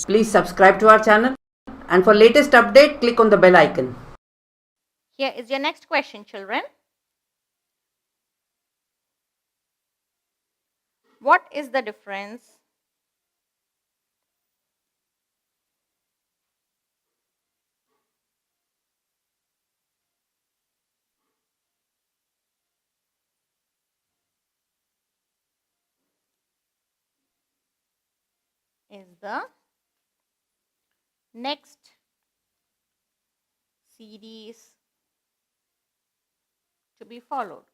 Please subscribe to our channel, and for latest update, click on the bell icon. Here is your next question, children. What is the difference is the next series to be followed?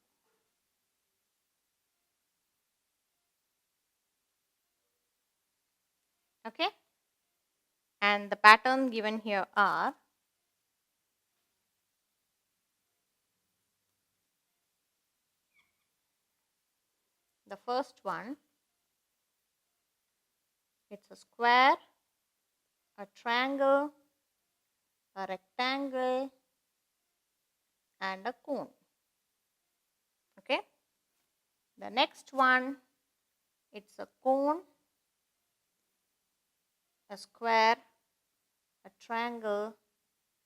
Okay, and the pattern given here are the first one, it's a square, a triangle, a rectangle, and a cone. Okay, the next one, it's a cone, a square, a triangle,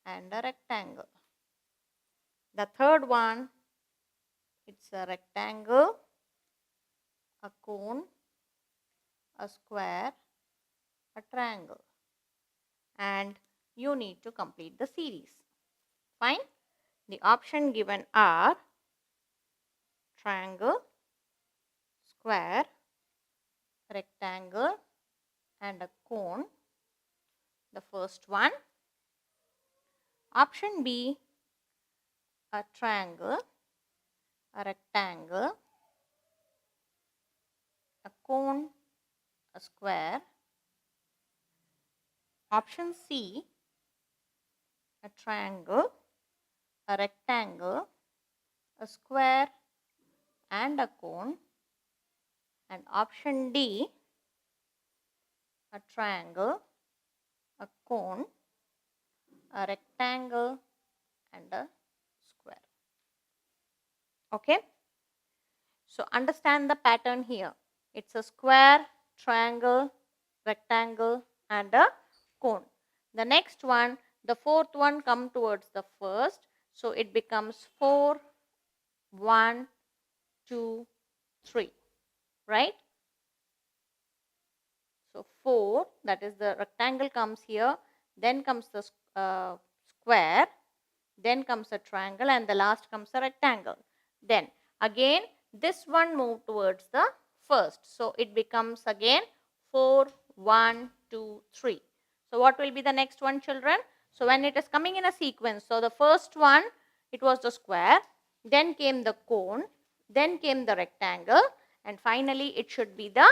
and a rectangle. The third one, it's a rectangle, a cone, a square, a triangle, and you need to complete the series. Fine. The option given are triangle, square, rectangle, and a cone. The first one. Option B, a triangle, a rectangle, a cone, a square. Option C, a triangle, a rectangle, a square, and a cone. And option D, a triangle, a cone, a rectangle, and a square. Okay. So understand the pattern here. It's a square, triangle, rectangle, and a cone. The next one, the fourth one come towards the first. So it becomes 4, 1, 2, 3. Right? So 4, that is the rectangle comes here. Then comes the square. Then comes a triangle, and the last comes a rectangle. Then again this one move towards the first. So it becomes again 4, 1, 2, 3. So what will be the next one, children? So when it is coming in a sequence, so the first one, it was the square, then came the cone, then came the rectangle, and finally it should be the,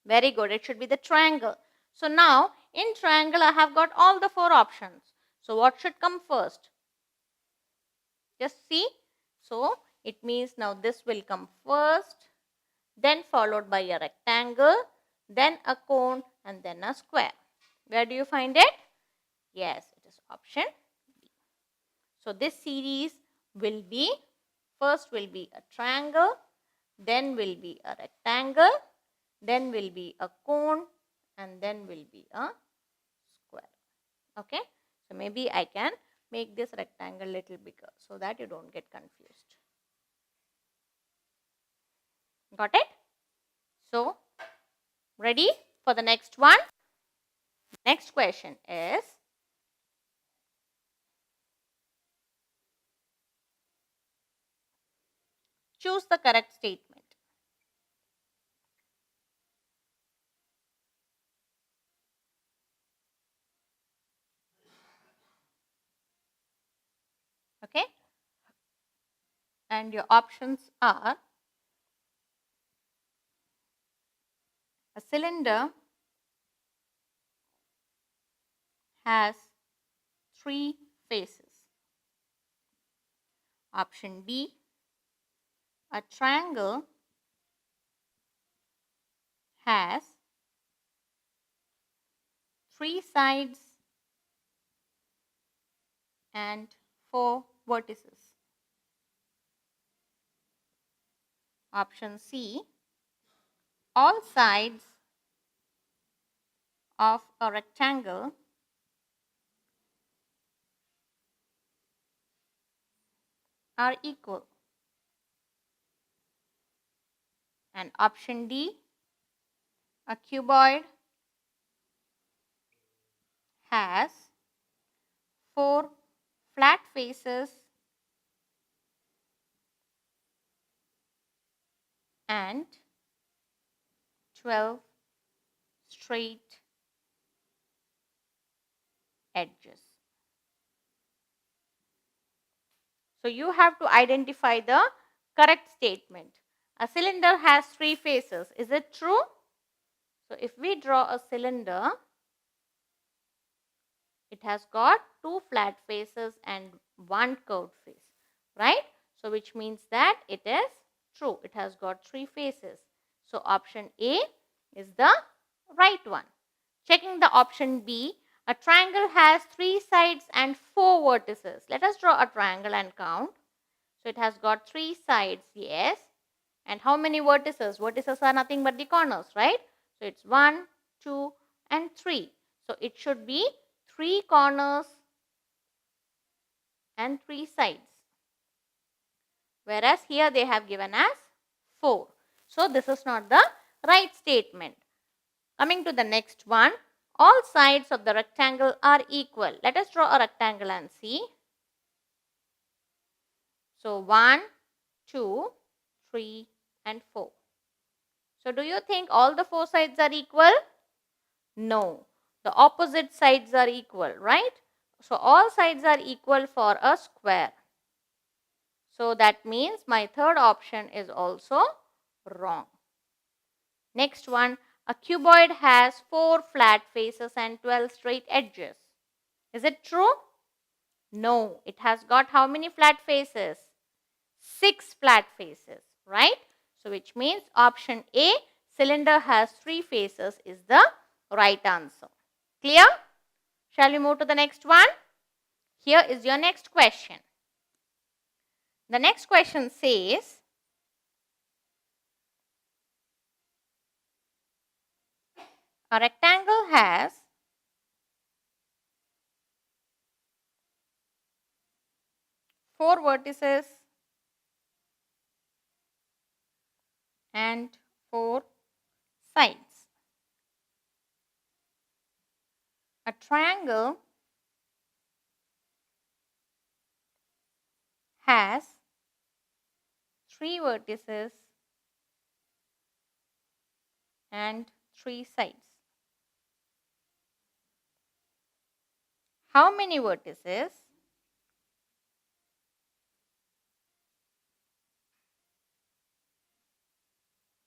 very good, it should be the triangle. So now in triangle I have got all the 4 options. So what should come first? Just see. So it means now this will come first, then followed by a rectangle, then a cone, and then a square. Where do you find it? Yes, it is option B. So this series will be, first will be a triangle, then will be a rectangle, then will be a cone, and then will be a square. Okay. So maybe I can make this rectangle little bigger so that you don't get confused. Got it? So, ready for the next one? Next question is, choose the correct statement. Okay? And your options are a cylinder has 3 faces. Option B, a triangle has 3 sides and 4 vertices. Option C, all sides of a rectangle are equal. And option D, a cuboid has 4 flat faces and 12 straight edges. So you have to identify the correct statement. A cylinder has 3 faces. Is it true? So if we draw a cylinder, it has got 2 flat faces and 1 curved face, right? So which means that it is true. It has got 3 faces. So option A is the right one. Checking the option B, a triangle has 3 sides and 4 vertices. Let us draw a triangle and count. So it has got 3 sides, yes. And how many vertices? Vertices are nothing but the corners, right? So it's 1, 2 and 3. So it should be 3 corners and 3 sides. Whereas here they have given as 4. So this is not the right statement. Coming to the next one, all sides of the rectangle are equal. Let us draw a rectangle and see. So 1, 2, 3 and 4. So do you think all the 4 sides are equal? No. The opposite sides are equal, right? So all sides are equal for a square. So that means my third option is also wrong. Next one, a cuboid has 4 flat faces and 12 straight edges. Is it true? No. It has got how many flat faces? 6 flat faces, right? So which means option A, cylinder has 3 faces is the right answer. Clear? Shall we move to the next one? Here is your next question. The next question says, a rectangle has 4 vertices and 4 sides. A triangle has 3 vertices and 3 sides. How many vertices?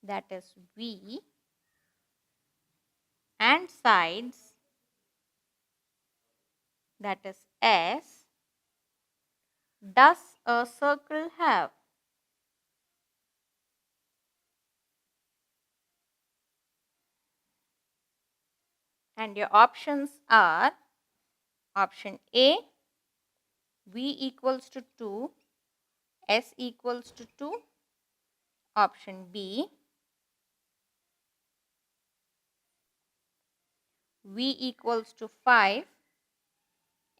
That is V, and sides, that is S, does a circle have? And your options are option A, V equals to 2, S equals to 2. Option B, V equals to 5,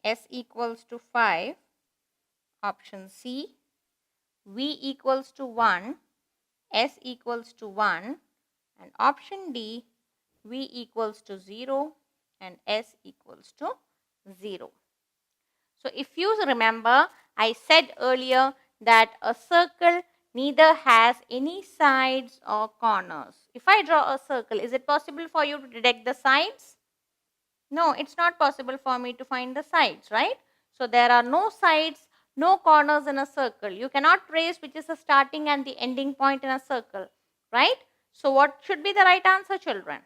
S equals to 5. Option C, V equals to 1, S equals to 1. And option D, V equals to 0 and S equals to 0. So if you remember, I said earlier that a circle neither has any sides or corners. If I draw a circle, is it possible for you to detect the sides? No, it's not possible for me to find the sides, right? So there are no sides, no corners in a circle. You cannot trace which is the starting and the ending point in a circle, right? So what should be the right answer, children?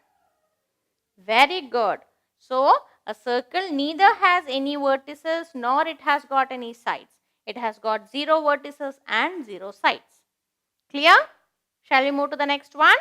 Very good. So a circle neither has any vertices nor it has got any sides. It has got 0 vertices and 0 sides. Clear? Shall we move to the next one?